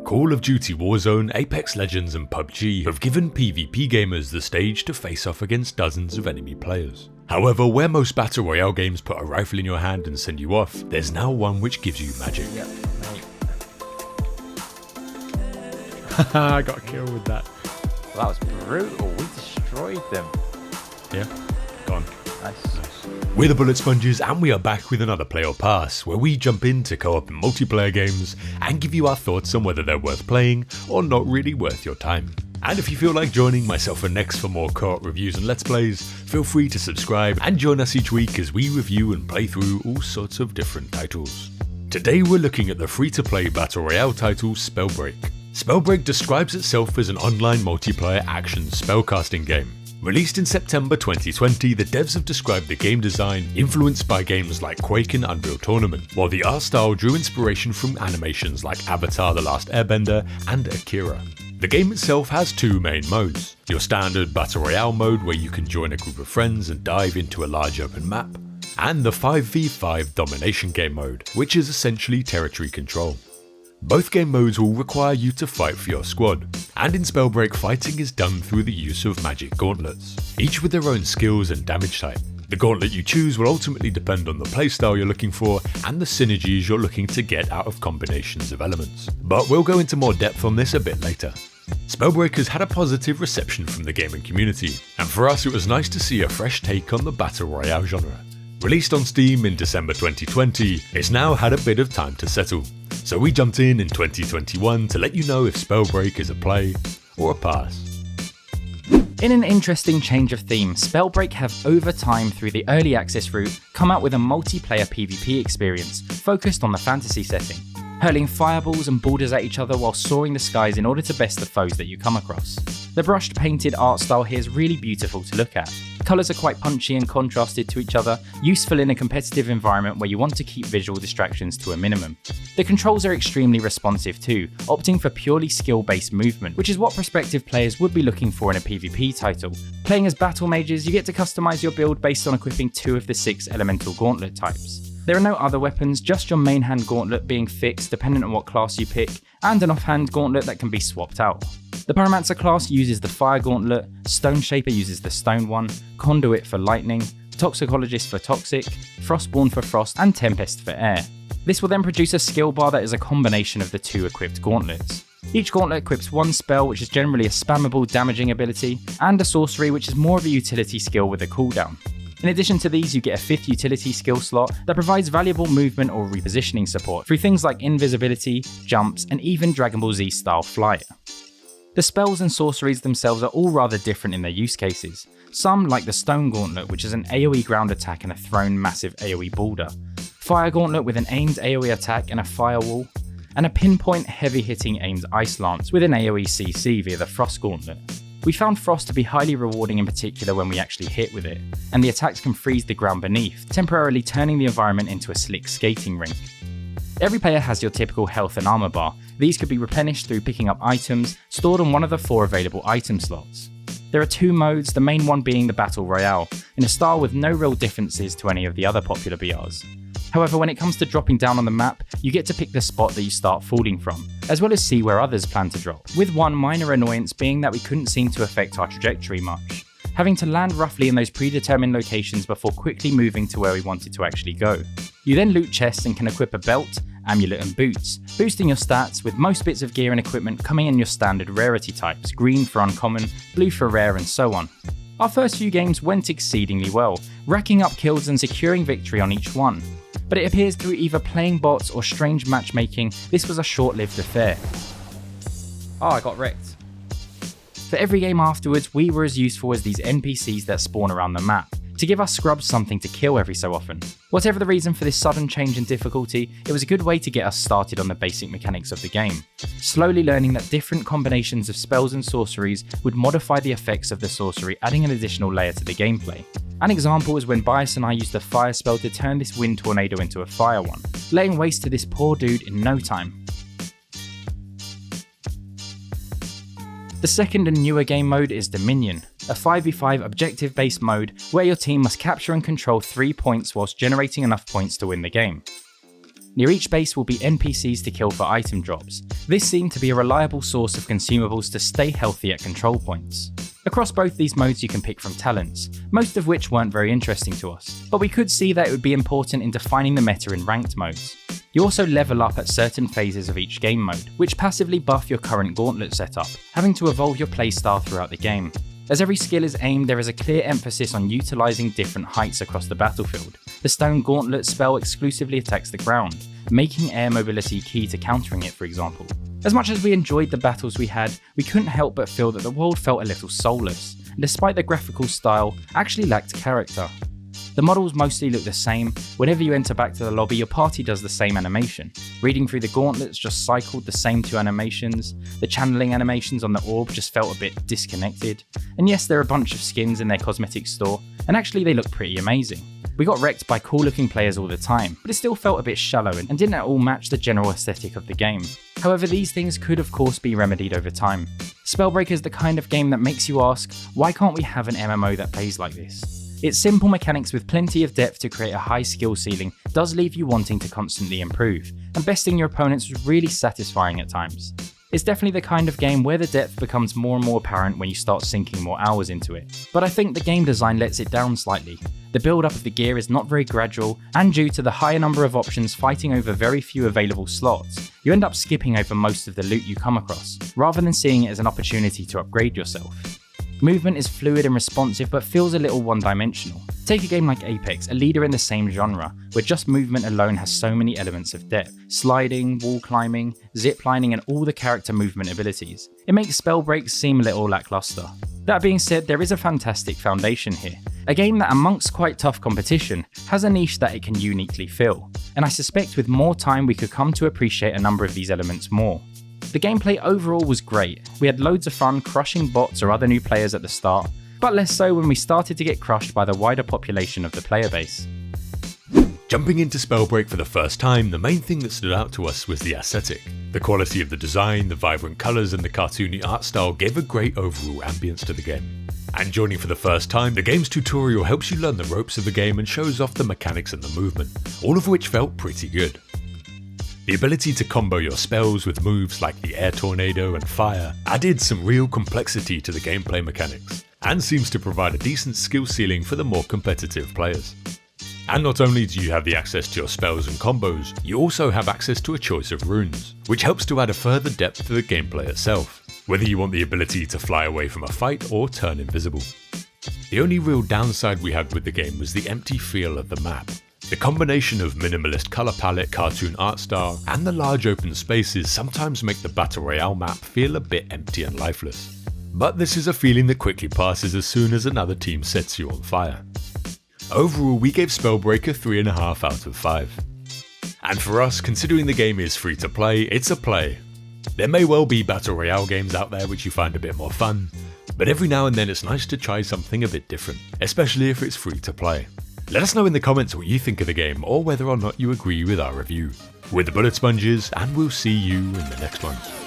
Call of Duty Warzone, Apex Legends and PUBG have given PvP gamers the stage to face off against dozens of enemy players. However, where most Battle Royale games put a rifle in your hand and send you off, there's now one which gives you magic. Yep, Haha, I got killed with that. well, that was brutal. We destroyed them. Yeah, gone. Nice. We're the Bullet Sponges and we are back with another Play or Pass, where we jump into co-op and multiplayer games and give you our thoughts on whether they're worth playing or not really worth your time. And if you feel like joining myself and Nex for more co-op reviews and let's plays, feel free to subscribe and join us each week as we review and play through all sorts of different titles. Today we're looking at the free-to-play Battle Royale title Spellbreak. Spellbreak describes itself as an online multiplayer action spellcasting game. Released in September 2020, the devs have described the game design influenced by games like Quake and Unreal Tournament, while the art style drew inspiration from animations like Avatar: The Last Airbender and Akira. The game itself has two main modes: your standard Battle Royale mode where you can join a group of friends and dive into a large open map, and the 5v5 domination game mode, which is essentially territory control. Both game modes will require you to fight for your squad, and in Spellbreak fighting is done through the use of magic gauntlets, each with their own skills and damage type. The gauntlet you choose will ultimately depend on the playstyle you're looking for and the synergies you're looking to get out of combinations of elements, but we'll go into more depth on this a bit later. Spellbreak has had a positive reception from the gaming community, and for us it was nice to see a fresh take on the Battle Royale genre. Released on Steam in December 2020, it's now had a bit of time to settle, so we jumped in 2021 to let you know if Spellbreak is a play or a pass. In an interesting change of theme, Spellbreak have over time through the early access route come out with a multiplayer PvP experience focused on the fantasy setting, hurling fireballs and boulders at each other while soaring the skies in order to best the foes that you come across. The brushed painted art style here is really beautiful to look at. Colours are quite punchy and contrasted to each other, useful in a competitive environment where you want to keep visual distractions to a minimum. The controls are extremely responsive too, opting for purely skill-based movement, which is what prospective players would be looking for in a PvP title. Playing as battle mages, you get to customise your build based on equipping 2 of the 6 elemental gauntlet types. There are no other weapons, just your main hand gauntlet being fixed dependent on what class you pick, and an offhand gauntlet that can be swapped out. The Pyromancer class uses the fire gauntlet, Stone Shaper uses the stone one, Conduit for lightning, Toxicologist for toxic, Frostborn for frost, and Tempest for air. This will then produce a skill bar that is a combination of the 2 equipped gauntlets. Each gauntlet equips one spell, which is generally a spammable damaging ability, and a sorcery, which is more of a utility skill with a cooldown. In addition to these, you get a 5th utility skill slot that provides valuable movement or repositioning support through things like invisibility, jumps, and even Dragon Ball Z style flight. The spells and sorceries themselves are all rather different in their use cases. Some, like the Stone Gauntlet, which is an AoE ground attack and a thrown massive AoE boulder, Fire Gauntlet with an aimed AoE attack and a firewall, and a pinpoint heavy hitting aimed Ice Lance with an AoE CC via the Frost Gauntlet. We found Frost to be highly rewarding in particular when we actually hit with it, and the attacks can freeze the ground beneath, temporarily turning the environment into a slick skating rink. Every player has your typical health and armor bar. These could be replenished through picking up items stored on one of the 4 available item slots. There are 2 modes, the main one being the Battle Royale, in a style with no real differences to any of the other popular BRs. However, when it comes to dropping down on the map, you get to pick the spot that you start falling from, as well as see where others plan to drop, with one minor annoyance being that we couldn't seem to affect our trajectory much, having to land roughly in those predetermined locations before quickly moving to where we wanted to actually go. You then loot chests and can equip a belt, amulet and boots, boosting your stats with most bits of gear and equipment coming in your standard rarity types, green for uncommon, blue for rare and so on. Our first few games went exceedingly well, racking up kills and securing victory on each one. But it appears through either playing bots or strange matchmaking, this was a short-lived affair. Oh, I got wrecked. For every game afterwards, we were as useful as these NPCs that spawn around the map, to give us scrubs something to kill every so often. Whatever the reason for this sudden change in difficulty, it was a good way to get us started on the basic mechanics of the game, slowly learning that different combinations of spells and sorceries would modify the effects of the sorcery, adding an additional layer to the gameplay. An example is when Bias and I used a fire spell to turn this wind tornado into a fire one, laying waste to this poor dude in no time. The second and newer game mode is Dominion, a 5v5 objective based mode where your team must capture and control 3 points whilst generating enough points to win the game. Near each base will be NPCs to kill for item drops. This seemed to be a reliable source of consumables to stay healthy at control points. Across both these modes you can pick from talents, most of which weren't very interesting to us, but we could see that it would be important in defining the meta in ranked modes. You also level up at certain phases of each game mode, which passively buff your current gauntlet setup, having to evolve your playstyle throughout the game. As every skill is aimed, there is a clear emphasis on utilising different heights across the battlefield. The stone gauntlet spell exclusively attacks the ground, making air mobility key to countering it, for example. As much as we enjoyed the battles we had, we couldn't help but feel that the world felt a little soulless, and despite the graphical style, actually lacked character. The models mostly look the same. Whenever you enter back to the lobby, your party does the same animation. Reading through the gauntlets just cycled the same two animations. The channeling animations on the orb just felt a bit disconnected. And yes, there are a bunch of skins in their cosmetic store, and actually they look pretty amazing. We got wrecked by cool looking players all the time, but it still felt a bit shallow and didn't at all match the general aesthetic of the game. However, these things could of course be remedied over time. Spellbreak is the kind of game that makes you ask, why can't we have an MMO that plays like this? Its simple mechanics with plenty of depth to create a high skill ceiling does leave you wanting to constantly improve, and besting your opponents was really satisfying at times. It's definitely the kind of game where the depth becomes more and more apparent when you start sinking more hours into it, but I think the game design lets it down slightly. The build up of the gear is not very gradual, and due to the higher number of options fighting over very few available slots, you end up skipping over most of the loot you come across, rather than seeing it as an opportunity to upgrade yourself. Movement is fluid and responsive but feels a little one-dimensional. Take a game like Apex, a leader in the same genre, where just movement alone has so many elements of depth. Sliding, wall climbing, ziplining and all the character movement abilities. It makes Spellbreak seem a little lackluster. That being said, there is a fantastic foundation here. A game that amongst quite tough competition, has a niche that it can uniquely fill. And I suspect with more time we could come to appreciate a number of these elements more. The gameplay overall was great. We had loads of fun crushing bots or other new players at the start, but less so when we started to get crushed by the wider population of the player base. Jumping into Spellbreak for the first time, the main thing that stood out to us was the aesthetic. The quality of the design, the vibrant colours and the cartoony art style gave a great overall ambience to the game. And joining for the first time, the game's tutorial helps you learn the ropes of the game and shows off the mechanics and the movement, all of which felt pretty good. The ability to combo your spells with moves like the air tornado and fire added some real complexity to the gameplay mechanics, and seems to provide a decent skill ceiling for the more competitive players. And not only do you have the access to your spells and combos, you also have access to a choice of runes, which helps to add a further depth to the gameplay itself, whether you want the ability to fly away from a fight or turn invisible. The only real downside we had with the game was the empty feel of the map. The combination of minimalist colour palette, cartoon art style, and the large open spaces sometimes make the Battle Royale map feel a bit empty and lifeless. But this is a feeling that quickly passes as soon as another team sets you on fire. Overall, we gave Spellbreak a 3.5 out of 5. And for us, considering the game is free to play, it's a play. There may well be Battle Royale games out there which you find a bit more fun, but every now and then it's nice to try something a bit different, especially if it's free to play. Let us know in the comments what you think of the game, or whether or not you agree with our review. We're the Bullet Sponges, and we'll see you in the next one.